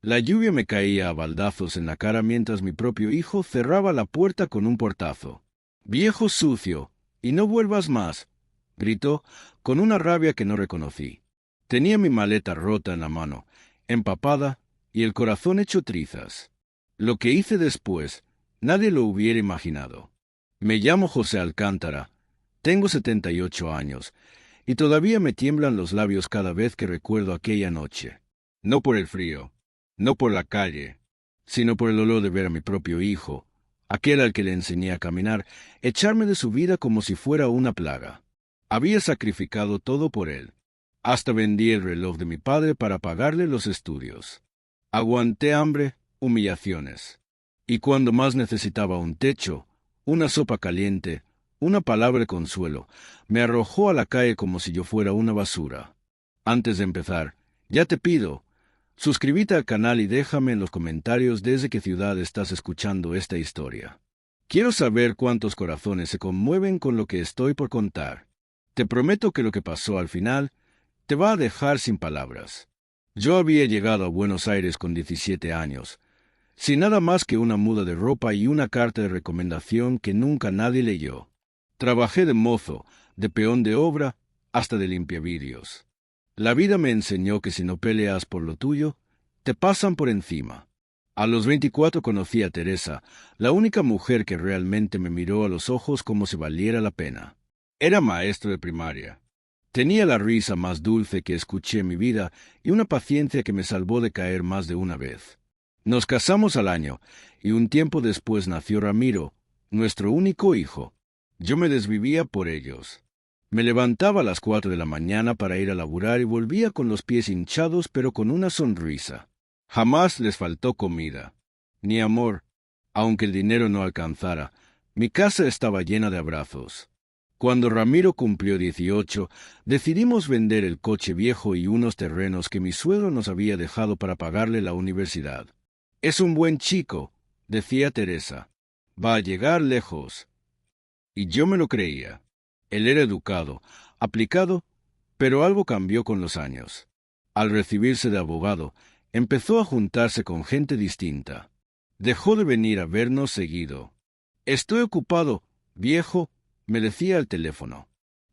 La lluvia me caía a baldazos en la cara mientras mi propio hijo cerraba la puerta con un portazo. «Viejo sucio, y no vuelvas más», gritó, con una rabia que no reconocí. Tenía mi maleta rota en la mano, empapada, y el corazón hecho trizas. Lo que hice después, nadie lo hubiera imaginado. Me llamo José Alcántara, tengo 78 años, y todavía me tiemblan los labios cada vez que recuerdo aquella noche. No por el frío, no por la calle, sino por el dolor de ver a mi propio hijo, aquel al que le enseñé a caminar, echarme de su vida como si fuera una plaga. Había sacrificado todo por él. Hasta vendí el reloj de mi padre para pagarle los estudios. Aguanté hambre, humillaciones. Y cuando más necesitaba un techo, una sopa caliente, una palabra de consuelo, me arrojó a la calle como si yo fuera una basura. Antes de empezar, ya te pido, suscríbete al canal y déjame en los comentarios desde qué ciudad estás escuchando esta historia. Quiero saber cuántos corazones se conmueven con lo que estoy por contar. Te prometo que lo que pasó al final te va a dejar sin palabras. Yo había llegado a Buenos Aires con 17 años, sin nada más que una muda de ropa y una carta de recomendación que nunca nadie leyó. Trabajé de mozo, de peón de obra, hasta de limpiavidrios. La vida me enseñó que si no peleas por lo tuyo, te pasan por encima. A los 24 conocí a Teresa, la única mujer que realmente me miró a los ojos como si valiera la pena. Era maestro de primaria. Tenía la risa más dulce que escuché en mi vida y una paciencia que me salvó de caer más de una vez. Nos casamos al año, y un tiempo después nació Ramiro, nuestro único hijo. Yo me desvivía por ellos. Me levantaba a las 4 de la mañana para ir a laburar y volvía con los pies hinchados pero con una sonrisa. Jamás les faltó comida, ni amor. Aunque el dinero no alcanzara, mi casa estaba llena de abrazos. Cuando Ramiro cumplió 18, decidimos vender el coche viejo y unos terrenos que mi suegro nos había dejado para pagarle la universidad. «Es un buen chico», decía Teresa. «Va a llegar lejos». Y yo me lo creía. Él era educado, aplicado, pero algo cambió con los años. Al recibirse de abogado, empezó a juntarse con gente distinta. Dejó de venir a vernos seguido. «Estoy ocupado, viejo», me decía al teléfono.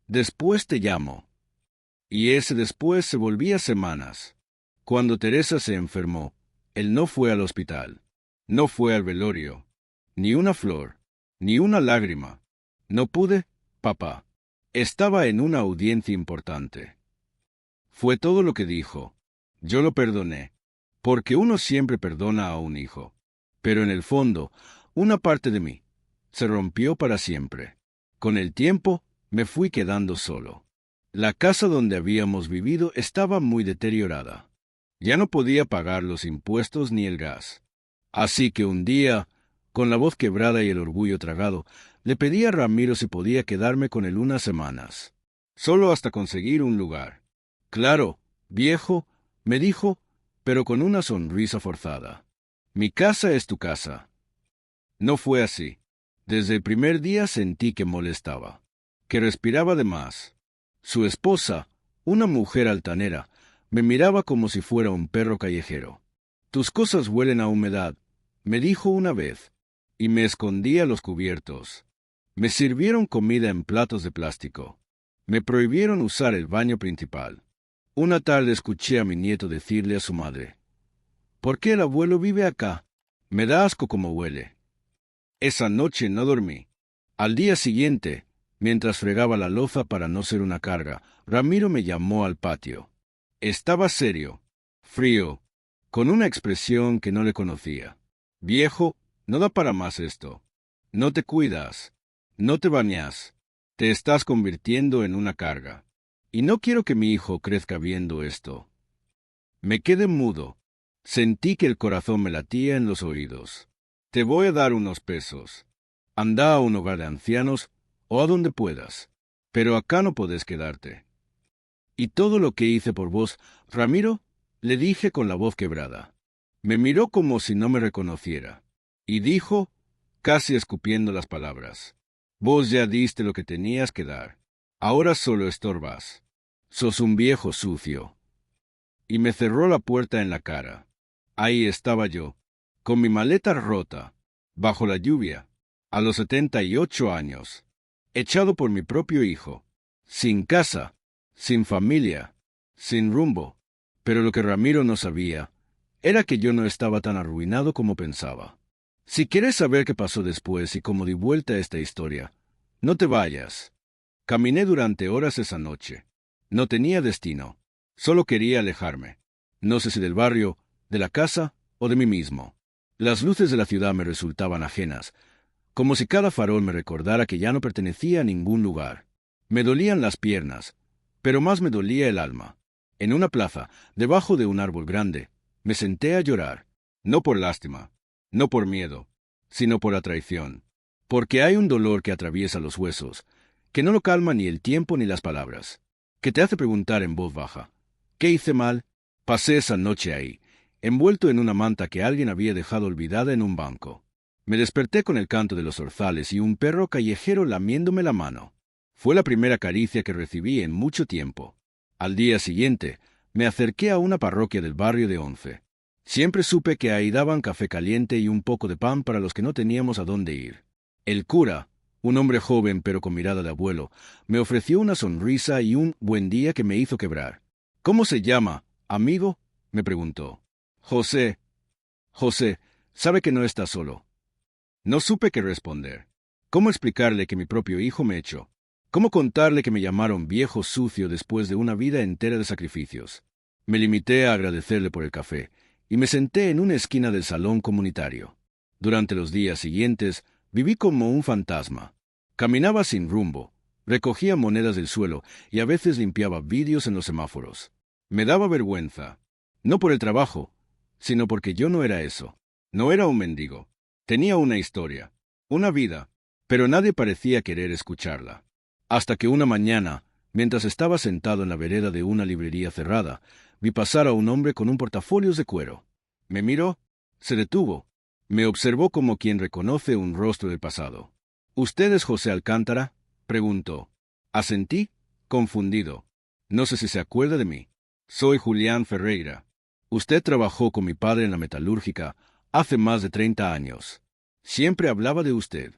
«Después te llamo». Y ese después se volvía semanas. Cuando Teresa se enfermó, él no fue al hospital. No fue al velorio. Ni una flor, ni una lágrima. «No pude, papá. Estaba en una audiencia importante». Fue todo lo que dijo. Yo lo perdoné, porque uno siempre perdona a un hijo. Pero en el fondo, una parte de mí se rompió para siempre. Con el tiempo, me fui quedando solo. La casa donde habíamos vivido estaba muy deteriorada. Ya no podía pagar los impuestos ni el gas. Así que un día, con la voz quebrada y el orgullo tragado, le pedí a Ramiro si podía quedarme con él unas semanas. Solo hasta conseguir un lugar. «Claro, viejo», me dijo, pero con una sonrisa forzada. «Mi casa es tu casa». No fue así. Desde el primer día sentí que molestaba, que respiraba de más. Su esposa, una mujer altanera, me miraba como si fuera un perro callejero. «Tus cosas huelen a humedad», me dijo una vez, y me escondí a los cubiertos. Me sirvieron comida en platos de plástico. Me prohibieron usar el baño principal. Una tarde escuché a mi nieto decirle a su madre: «¿Por qué el abuelo vive acá? Me da asco como huele». Esa noche no dormí. Al día siguiente, mientras fregaba la loza para no ser una carga, Ramiro me llamó al patio. Estaba serio, frío, con una expresión que no le conocía. «Viejo, no da para más esto. No te cuidas, no te bañas, te estás convirtiendo en una carga. Y no quiero que mi hijo crezca viendo esto». Me quedé mudo. Sentí que el corazón me latía en los oídos. «Te voy a dar unos pesos. Anda a un hogar de ancianos o a donde puedas, pero acá no podés quedarte». «¿Y todo lo que hice por vos, Ramiro?», le dije con la voz quebrada. Me miró como si no me reconociera, y dijo, casi escupiendo las palabras: «Vos ya diste lo que tenías que dar. Ahora solo estorbas. Sos un viejo sucio». Y me cerró la puerta en la cara. Ahí estaba yo, con mi maleta rota, bajo la lluvia, a los 78 años, echado por mi propio hijo, sin casa, sin familia, sin rumbo. Pero lo que Ramiro no sabía era que yo no estaba tan arruinado como pensaba. Si quieres saber qué pasó después y cómo di vuelta a esta historia, no te vayas. Caminé durante horas esa noche. No tenía destino. Solo quería alejarme. No sé si del barrio, de la casa o de mí mismo. Las luces de la ciudad me resultaban ajenas, como si cada farol me recordara que ya no pertenecía a ningún lugar. Me dolían las piernas, pero más me dolía el alma. En una plaza, debajo de un árbol grande, me senté a llorar, no por lástima, no por miedo, sino por la traición. Porque hay un dolor que atraviesa los huesos, que no lo calma ni el tiempo ni las palabras, que te hace preguntar en voz baja, ¿qué hice mal? Pasé esa noche ahí, envuelto en una manta que alguien había dejado olvidada en un banco. Me desperté con el canto de los zorzales y un perro callejero lamiéndome la mano. Fue la primera caricia que recibí en mucho tiempo. Al día siguiente, me acerqué a una parroquia del barrio de Once. Siempre supe que ahí daban café caliente y un poco de pan para los que no teníamos a dónde ir. El cura, un hombre joven pero con mirada de abuelo, me ofreció una sonrisa y un buen día que me hizo quebrar. ¿Cómo se llama, amigo? Me preguntó. José. José, sabe que no está solo. No supe qué responder. ¿Cómo explicarle que mi propio hijo me echó? ¿Cómo contarle que me llamaron viejo sucio después de una vida entera de sacrificios? Me limité a agradecerle por el café, y me senté en una esquina del salón comunitario. Durante los días siguientes, viví como un fantasma. Caminaba sin rumbo, recogía monedas del suelo y a veces limpiaba vidrios en los semáforos. Me daba vergüenza, no por el trabajo, sino porque yo no era eso. No era un mendigo. Tenía una historia, una vida, pero nadie parecía querer escucharla. Hasta que una mañana, mientras estaba sentado en la vereda de una librería cerrada, vi pasar a un hombre con un portafolios de cuero. Me miró, se detuvo, me observó como quien reconoce un rostro del pasado. ¿Usted es José Alcántara?, preguntó. Asentí, confundido. No sé si se acuerda de mí. Soy Julián Ferreira. Usted trabajó con mi padre en la metalúrgica hace más de 30 años. Siempre hablaba de usted.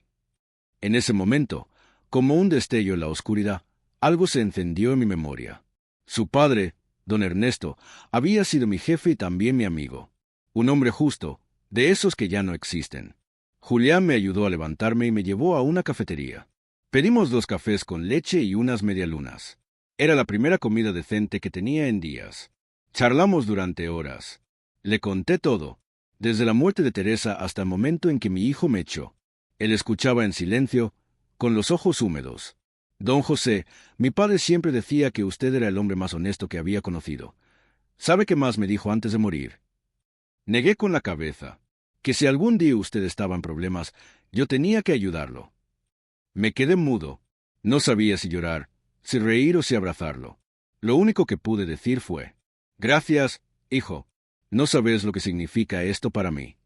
En ese momento, como un destello en la oscuridad, algo se encendió en mi memoria. Su padre, don Ernesto, había sido mi jefe y también mi amigo. Un hombre justo, de esos que ya no existen. Julián me ayudó a levantarme y me llevó a una cafetería. Pedimos 2 cafés con leche y unas medialunas. Era la primera comida decente que tenía en días. Charlamos durante horas. Le conté todo, desde la muerte de Teresa hasta el momento en que mi hijo me echó. Él escuchaba en silencio, con los ojos húmedos. Don José, mi padre siempre decía que usted era el hombre más honesto que había conocido. ¿Sabe qué más me dijo antes de morir? Negué con la cabeza, que si algún día usted estaba en problemas, yo tenía que ayudarlo. Me quedé mudo. No sabía si llorar, si reír o si abrazarlo. Lo único que pude decir fue, gracias, hijo. No sabes lo que significa esto para mí.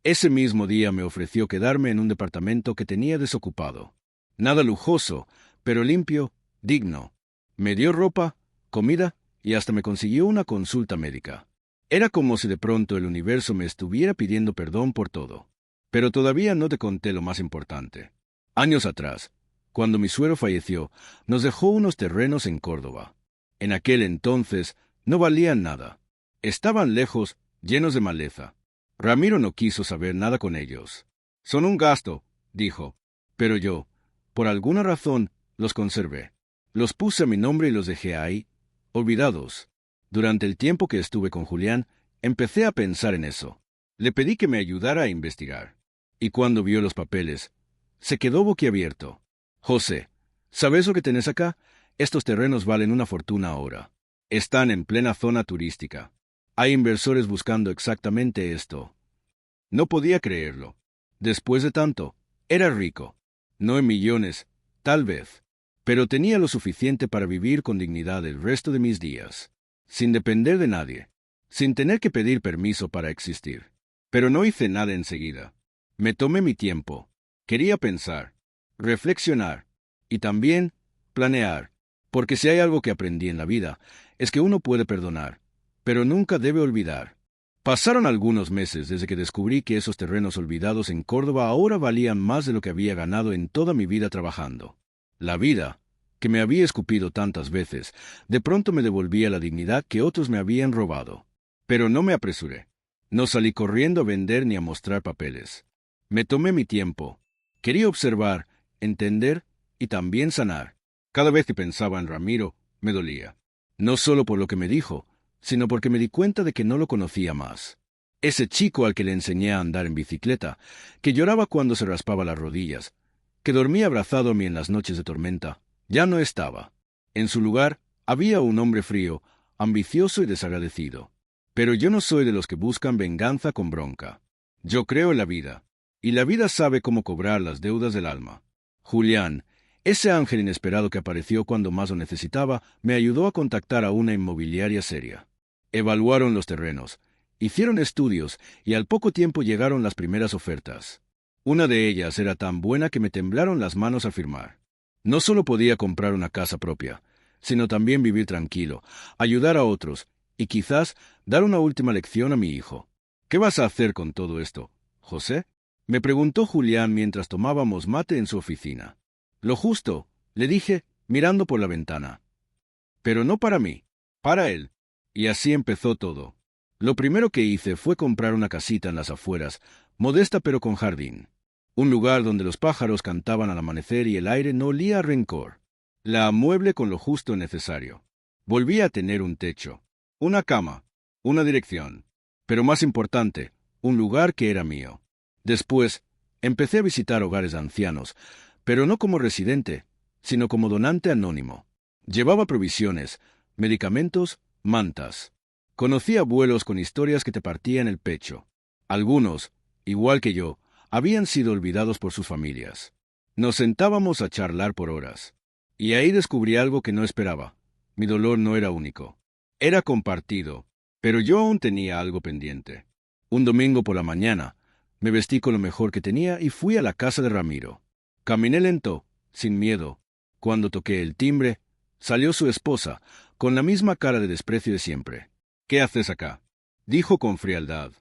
Ese mismo día me ofreció quedarme en un departamento que tenía desocupado. Nada lujoso, pero limpio, digno. Me dio ropa, comida y hasta me consiguió una consulta médica. Era como si de pronto el universo me estuviera pidiendo perdón por todo. Pero todavía no te conté lo más importante. Años atrás, cuando mi suegro falleció, nos dejó unos terrenos en Córdoba. En aquel entonces no valían nada. Estaban lejos, llenos de maleza. Ramiro no quiso saber nada con ellos. Son un gasto, dijo. Pero yo, por alguna razón, los conservé. Los puse a mi nombre y los dejé ahí, olvidados. Durante el tiempo que estuve con Julián, empecé a pensar en eso. Le pedí que me ayudara a investigar. Y cuando vio los papeles, se quedó boquiabierto. José, ¿sabes lo que tenés acá? Estos terrenos valen una fortuna ahora. Están en plena zona turística. Hay inversores buscando exactamente esto. No podía creerlo. Después de tanto, era rico. No en millones, tal vez. Pero tenía lo suficiente para vivir con dignidad el resto de mis días. Sin depender de nadie. Sin tener que pedir permiso para existir. Pero no hice nada enseguida. Me tomé mi tiempo. Quería pensar, reflexionar y también planear. Porque si hay algo que aprendí en la vida, es que uno puede perdonar, pero nunca debe olvidar. Pasaron algunos meses desde que descubrí que esos terrenos olvidados en Córdoba ahora valían más de lo que había ganado en toda mi vida trabajando. La vida, que me había escupido tantas veces, de pronto me devolvía la dignidad que otros me habían robado. Pero no me apresuré. No salí corriendo a vender ni a mostrar papeles. Me tomé mi tiempo. Quería observar, entender y también sanar. Cada vez que pensaba en Ramiro, me dolía. No solo por lo que me dijo, sino porque me di cuenta de que no lo conocía más. Ese chico al que le enseñé a andar en bicicleta, que lloraba cuando se raspaba las rodillas, que dormía abrazado a mí en las noches de tormenta, ya no estaba. En su lugar había un hombre frío, ambicioso y desagradecido. Pero yo no soy de los que buscan venganza con bronca. Yo creo en la vida, y la vida sabe cómo cobrar las deudas del alma. Julián, ese ángel inesperado que apareció cuando más lo necesitaba, me ayudó a contactar a una inmobiliaria seria. Evaluaron los terrenos, hicieron estudios y al poco tiempo llegaron las primeras ofertas. Una de ellas era tan buena que me temblaron las manos al firmar. No solo podía comprar una casa propia, sino también vivir tranquilo, ayudar a otros y quizás dar una última lección a mi hijo. ¿Qué vas a hacer con todo esto, José? Me preguntó Julián mientras tomábamos mate en su oficina. Lo justo, le dije, mirando por la ventana. Pero no para mí, para él. Y así empezó todo. Lo primero que hice fue comprar una casita en las afueras, modesta pero con jardín. Un lugar donde los pájaros cantaban al amanecer y el aire no olía a rencor. La amueblé con lo justo necesario. Volví a tener un techo, una cama, una dirección. Pero más importante, un lugar que era mío. Después, empecé a visitar hogares de ancianos, pero no como residente, sino como donante anónimo. Llevaba provisiones, medicamentos, mantas. Conocí abuelos con historias que te partían el pecho. Algunos, igual que yo, habían sido olvidados por sus familias. Nos sentábamos a charlar por horas. Y ahí descubrí algo que no esperaba. Mi dolor no era único. Era compartido, pero yo aún tenía algo pendiente. Un domingo por la mañana, me vestí con lo mejor que tenía y fui a la casa de Ramiro. Caminé lento, sin miedo. Cuando toqué el timbre, salió su esposa, con la misma cara de desprecio de siempre. «¿Qué haces acá?», dijo con frialdad.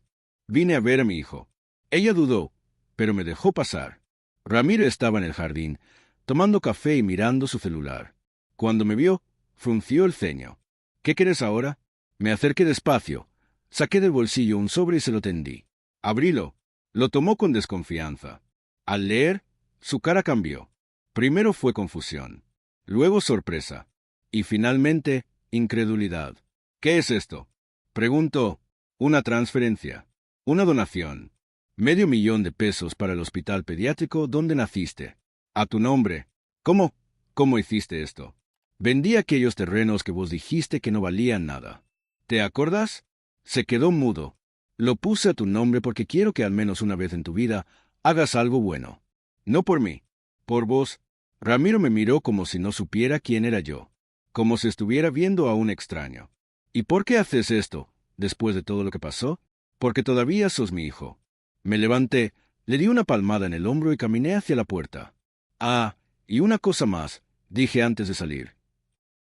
«Vine a ver a mi hijo». Ella dudó, pero me dejó pasar. Ramiro estaba en el jardín, tomando café y mirando su celular. Cuando me vio, frunció el ceño. «¿Qué quieres ahora?». Me acerqué despacio, saqué del bolsillo un sobre y se lo tendí. «Abrilo». Lo tomó con desconfianza. Al leer, su cara cambió. Primero fue confusión, luego sorpresa, y finalmente incredulidad. «¿Qué es esto?», preguntó. «Una transferencia, una donación. $500,000 para el hospital pediátrico donde naciste. A tu nombre». «¿Cómo? ¿Cómo hiciste esto?». «Vendí aquellos terrenos que vos dijiste que no valían nada. ¿Te acuerdas?». Se quedó mudo. «Lo puse a tu nombre porque quiero que al menos una vez en tu vida hagas algo bueno. No por mí, por vos». Ramiro me miró como si no supiera quién era yo, como si estuviera viendo a un extraño. «¿Y por qué haces esto, después de todo lo que pasó?». «Porque todavía sos mi hijo». Me levanté, le di una palmada en el hombro y caminé hacia la puerta. «Ah, y una cosa más», dije antes de salir.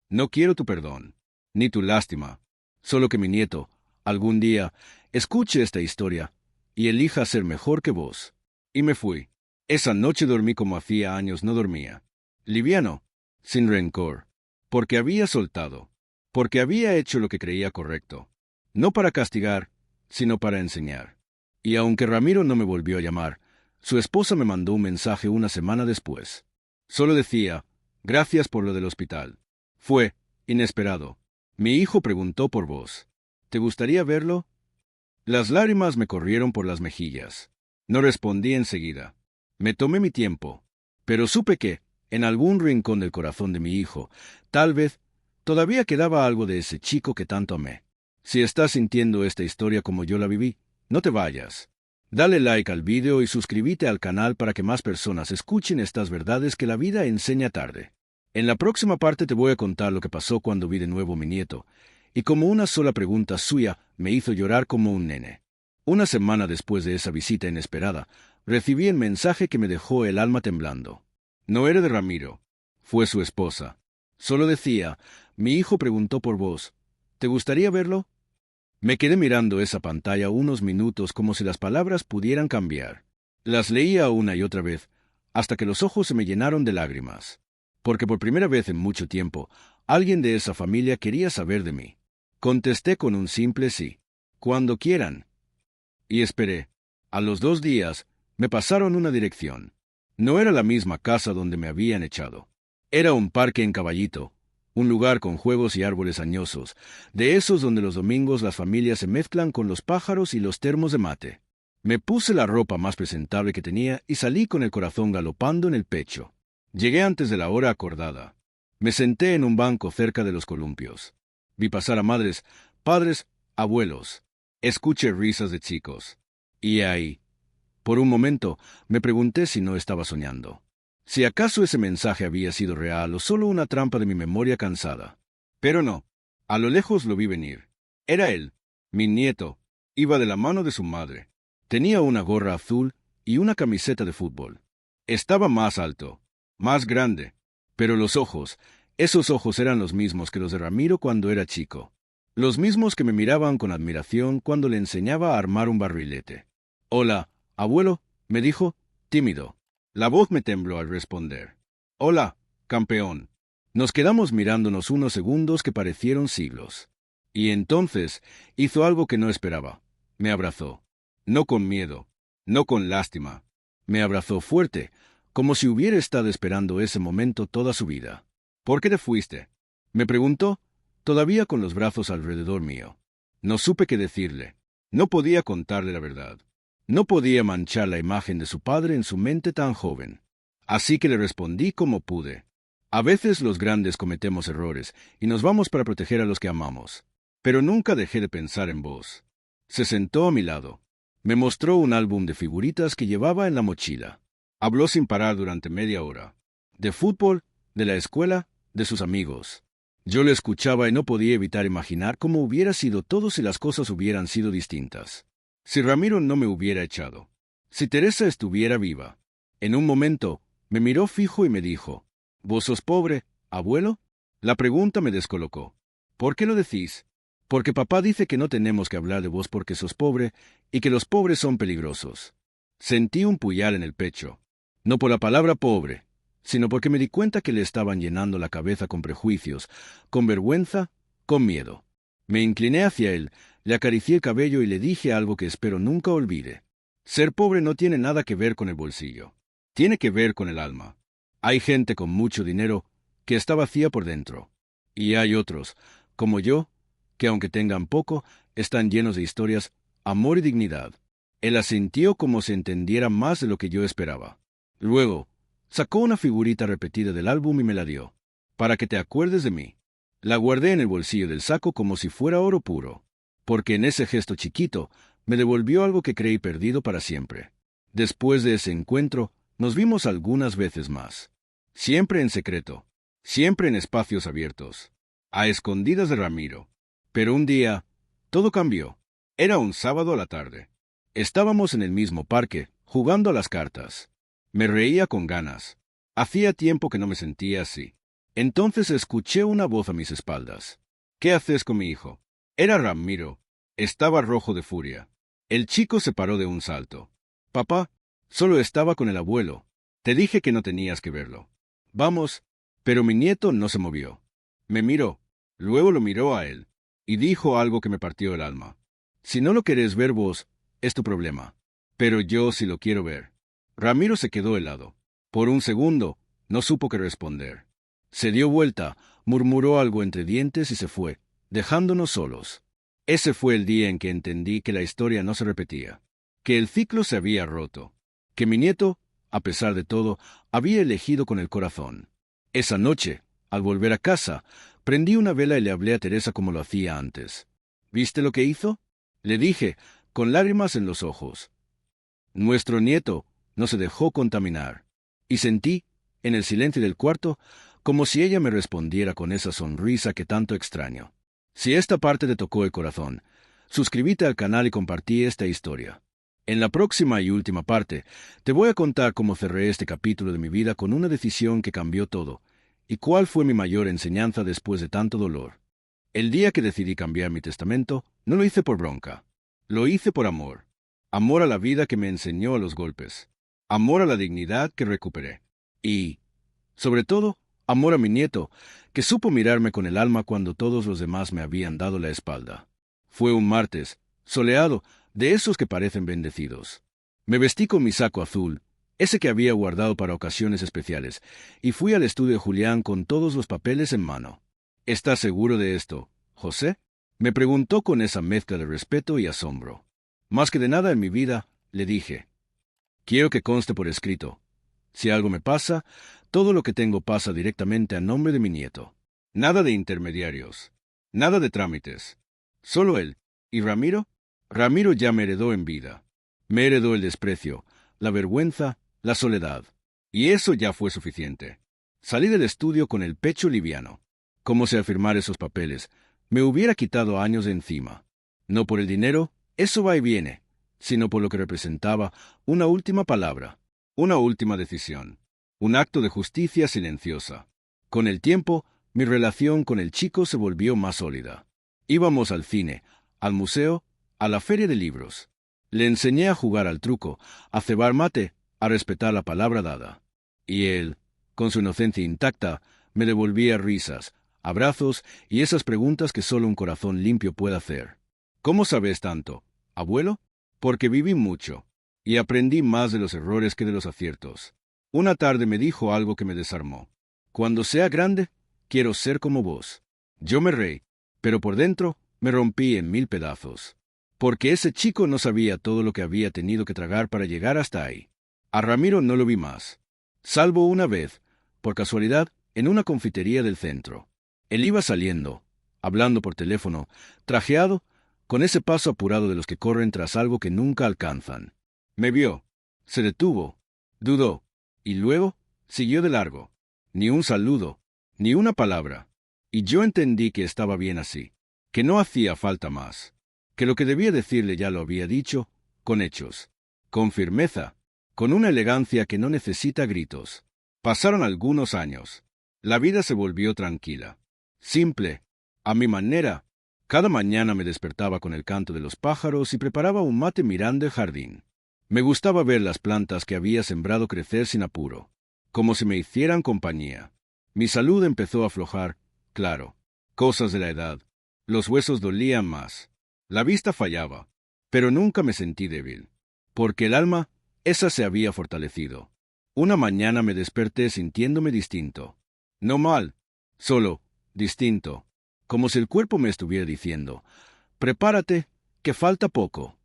«No quiero tu perdón, ni tu lástima, solo que mi nieto, algún día, escuche esta historia y elija ser mejor que vos». Y me fui. Esa noche dormí como hacía años no dormía. Liviano, sin rencor, porque había soltado, porque había hecho lo que creía correcto, no para castigar, sino para enseñar. Y aunque Ramiro no me volvió a llamar, su esposa me mandó un mensaje una semana después. Solo decía: «Gracias por lo del hospital. Fue inesperado. Mi hijo preguntó por vos. ¿Te gustaría verlo?». Las lágrimas me corrieron por las mejillas. No respondí enseguida. Me tomé mi tiempo, pero supe que, en algún rincón del corazón de mi hijo, tal vez, todavía quedaba algo de ese chico que tanto amé. Si estás sintiendo esta historia como yo la viví, no te vayas. Dale like al video y suscríbete al canal para que más personas escuchen estas verdades que la vida enseña tarde. En la próxima parte te voy a contar lo que pasó cuando vi de nuevo a mi nieto, y como una sola pregunta suya me hizo llorar como un nene. Una semana después de esa visita inesperada, recibí el mensaje que me dejó el alma temblando. No era de Ramiro, fue su esposa. Solo decía: «Mi hijo preguntó por vos. ¿Te gustaría verlo?». Me quedé mirando esa pantalla unos minutos como si las palabras pudieran cambiar. Las leía una y otra vez, hasta que los ojos se me llenaron de lágrimas. Porque por primera vez en mucho tiempo, alguien de esa familia quería saber de mí. Contesté con un simple sí. Cuando quieran. Y esperé. A los 2 días, me pasaron una dirección. No era la misma casa donde me habían echado. Era un parque en Caballito, un lugar con juegos y árboles añosos, de esos donde los domingos las familias se mezclan con los pájaros y los termos de mate. Me puse la ropa más presentable que tenía y salí con el corazón galopando en el pecho. Llegué antes de la hora acordada. Me senté en un banco cerca de los columpios. Vi pasar a madres, padres, abuelos. Escuché risas de chicos. Y ahí, por un momento, me pregunté si no estaba soñando. Si acaso ese mensaje había sido real o solo una trampa de mi memoria cansada. Pero no. A lo lejos lo vi venir. Era él, mi nieto. Iba de la mano de su madre. Tenía una gorra azul y una camiseta de fútbol. Estaba más alto, más grande. Pero los ojos, esos ojos eran los mismos que los de Ramiro cuando era chico. Los mismos que me miraban con admiración cuando le enseñaba a armar un barrilete. «Hola, abuelo», me dijo, tímido. La voz me tembló al responder. «Hola, campeón». Nos quedamos mirándonos unos segundos que parecieron siglos. Y entonces hizo algo que no esperaba. Me abrazó. No con miedo, no con lástima. Me abrazó fuerte, como si hubiera estado esperando ese momento toda su vida. «¿Por qué te fuiste?», me preguntó, todavía con los brazos alrededor mío. No supe qué decirle. No podía contarle la verdad. No podía manchar la imagen de su padre en su mente tan joven. Así que le respondí como pude. A veces los grandes cometemos errores y nos vamos para proteger a los que amamos. Pero nunca dejé de pensar en vos. Se sentó a mi lado. Me mostró un álbum de figuritas que llevaba en la mochila. Habló sin parar durante media hora. De fútbol, de la escuela, de sus amigos. Yo le escuchaba y no podía evitar imaginar cómo hubiera sido todo si las cosas hubieran sido distintas. Si Ramiro no me hubiera echado. Si Teresa estuviera viva. En un momento, me miró fijo y me dijo, «¿Vos sos pobre, abuelo?». La pregunta me descolocó. «¿Por qué lo decís?». «Porque papá dice que no tenemos que hablar de vos porque sos pobre y que los pobres son peligrosos». Sentí un puñal en el pecho. No por la palabra pobre, sino porque me di cuenta que le estaban llenando la cabeza con prejuicios, con vergüenza, con miedo. Me incliné hacia él, le acaricié el cabello y le dije algo que espero nunca olvide. Ser pobre no tiene nada que ver con el bolsillo. Tiene que ver con el alma. Hay gente con mucho dinero que está vacía por dentro. Y hay otros, como yo, que aunque tengan poco, están llenos de historias, amor y dignidad. Él asintió como si entendiera más de lo que yo esperaba. Luego, sacó una figurita repetida del álbum y me la dio. «Para que te acuerdes de mí». La guardé en el bolsillo del saco como si fuera oro puro. Porque en ese gesto chiquito me devolvió algo que creí perdido para siempre. Después de ese encuentro, nos vimos algunas veces más. Siempre en secreto. Siempre en espacios abiertos. A escondidas de Ramiro. Pero un día, todo cambió. Era un sábado a la tarde. Estábamos en el mismo parque, jugando a las cartas. Me reía con ganas. Hacía tiempo que no me sentía así. Entonces escuché una voz a mis espaldas. «¿Qué haces con mi hijo?». Era Ramiro. Estaba rojo de furia. El chico se paró de un salto. «Papá, solo estaba con el abuelo. Te dije que no tenías que verlo». «Vamos». Pero mi nieto no se movió. Me miró. Luego lo miró a él. Y dijo algo que me partió el alma. «Si no lo querés ver vos, es tu problema. Pero yo sí lo quiero ver». Ramiro se quedó helado. Por un segundo, no supo qué responder. Se dio vuelta, murmuró algo entre dientes y se fue, dejándonos solos. Ese fue el día en que entendí que la historia no se repetía, que el ciclo se había roto, que mi nieto, a pesar de todo, había elegido con el corazón. Esa noche, al volver a casa, prendí una vela y le hablé a Teresa como lo hacía antes. «¿Viste lo que hizo?», le dije, con lágrimas en los ojos. Nuestro nieto no se dejó contaminar, y sentí, en el silencio del cuarto, como si ella me respondiera con esa sonrisa que tanto extraño. Si esta parte te tocó el corazón, suscríbete al canal y compartí esta historia. En la próxima y última parte, te voy a contar cómo cerré este capítulo de mi vida con una decisión que cambió todo, y cuál fue mi mayor enseñanza después de tanto dolor. El día que decidí cambiar mi testamento, No lo hice por bronca. Lo hice por amor. Amor a la vida que me enseñó a los golpes. Amor a la dignidad que recuperé. Y, sobre todo, amor a mi nieto, que supo mirarme con el alma cuando todos los demás me habían dado la espalda. Fue un martes, soleado, de esos que parecen bendecidos. Me vestí con mi saco azul, ese que había guardado para ocasiones especiales, y fui al estudio de Julián con todos los papeles en mano. ¿Estás seguro de esto, José? Me preguntó con esa mezcla de respeto y asombro. Más que de nada en mi vida, le dije. Quiero que conste por escrito. Si algo me pasa, todo lo que tengo pasa directamente a nombre de mi nieto. Nada de intermediarios. Nada de trámites. Solo él. ¿Y Ramiro? Ramiro ya me heredó en vida. Me heredó el desprecio, la vergüenza, la soledad. Y eso ya fue suficiente. Salí del estudio con el pecho liviano. Como si al firmar esos papeles me hubiera quitado años de encima. No por el dinero, eso va y viene, sino por lo que representaba una última palabra, una última decisión, un acto de justicia silenciosa. Con el tiempo, mi relación con el chico se volvió más sólida. Íbamos al cine, al museo, a la feria de libros. Le enseñé a jugar al truco, a cebar mate, a respetar la palabra dada. Y él, con su inocencia intacta, me devolvía risas, abrazos y esas preguntas que solo un corazón limpio puede hacer. ¿Cómo sabes tanto, abuelo? Porque viví mucho, y aprendí más de los errores que de los aciertos. Una tarde me dijo algo que me desarmó. Cuando sea grande, quiero ser como vos. Yo me reí, pero por dentro me rompí en 1000 pedazos. Porque ese chico no sabía todo lo que había tenido que tragar para llegar hasta ahí. A Ramiro no lo vi más, salvo una vez, por casualidad, en una confitería del centro. Él iba saliendo, hablando por teléfono, trajeado, con ese paso apurado de los que corren tras algo que nunca alcanzan. Me vio, se detuvo, dudó, y luego siguió de largo. Ni un saludo, ni una palabra. Y yo entendí que estaba bien así, que no hacía falta más, que lo que debía decirle ya lo había dicho, con hechos, con firmeza, con una elegancia que no necesita gritos. Pasaron algunos años. La vida se volvió tranquila, simple, a mi manera. Cada mañana me despertaba con el canto de los pájaros y preparaba un mate mirando el jardín. Me gustaba ver las plantas que había sembrado crecer sin apuro, como si me hicieran compañía. Mi salud empezó a aflojar, claro, cosas de la edad. Los huesos dolían más. La vista fallaba, pero nunca me sentí débil, porque el alma, esa se había fortalecido. Una mañana me desperté sintiéndome distinto. No mal, solo distinto, como si el cuerpo me estuviera diciendo, prepárate, que falta poco.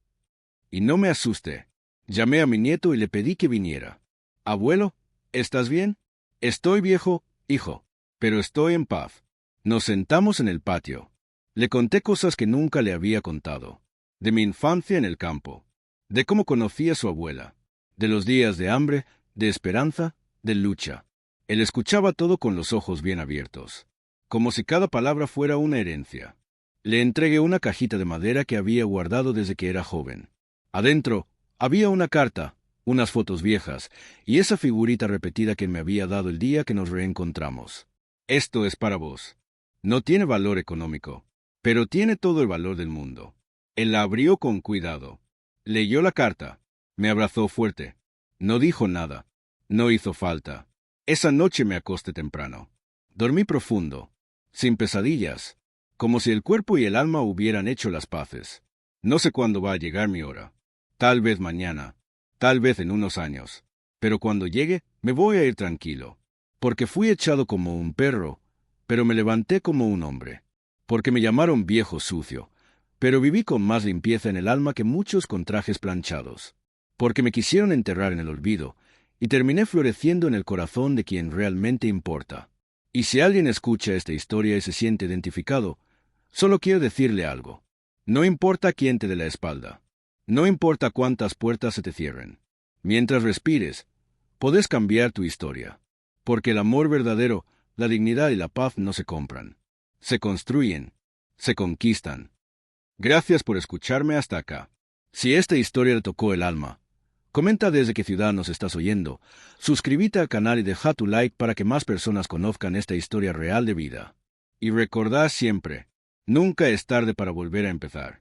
Y no me asusté. Llamé a mi nieto y le pedí que viniera. Abuelo, ¿estás bien? Estoy viejo, hijo, pero estoy en paz. Nos sentamos en el patio. Le conté cosas que nunca le había contado. De mi infancia en el campo, de cómo conocí a su abuela, de los días de hambre, de esperanza, de lucha. Él escuchaba todo con los ojos bien abiertos, como si cada palabra fuera una herencia. Le entregué una cajita de madera que había guardado desde que era joven. Adentro había una carta, unas fotos viejas y esa figurita repetida que me había dado el día que nos reencontramos. Esto es para vos. No tiene valor económico, pero tiene todo el valor del mundo. Él la abrió con cuidado. Leyó la carta. Me abrazó fuerte. No dijo nada. No hizo falta. Esa noche me acosté temprano. Dormí profundo, sin pesadillas, como si el cuerpo y el alma hubieran hecho las paces. No sé cuándo va a llegar mi hora. Tal vez mañana, tal vez en unos años. Pero cuando llegue, me voy a ir tranquilo. Porque fui echado como un perro, pero me levanté como un hombre. Porque me llamaron viejo sucio, pero viví con más limpieza en el alma que muchos con trajes planchados. Porque me quisieron enterrar en el olvido, y terminé floreciendo en el corazón de quien realmente importa. Y si alguien escucha esta historia y se siente identificado, solo quiero decirle algo. No importa quién te dé la espalda. No importa cuántas puertas se te cierren. Mientras respires, podés cambiar tu historia. Porque el amor verdadero, la dignidad y la paz no se compran. Se construyen, se conquistan. Gracias por escucharme hasta acá. Si esta historia le tocó el alma, comenta desde qué ciudad nos estás oyendo, suscríbete al canal y deja tu like para que más personas conozcan esta historia real de vida. Y recordad siempre, nunca es tarde para volver a empezar.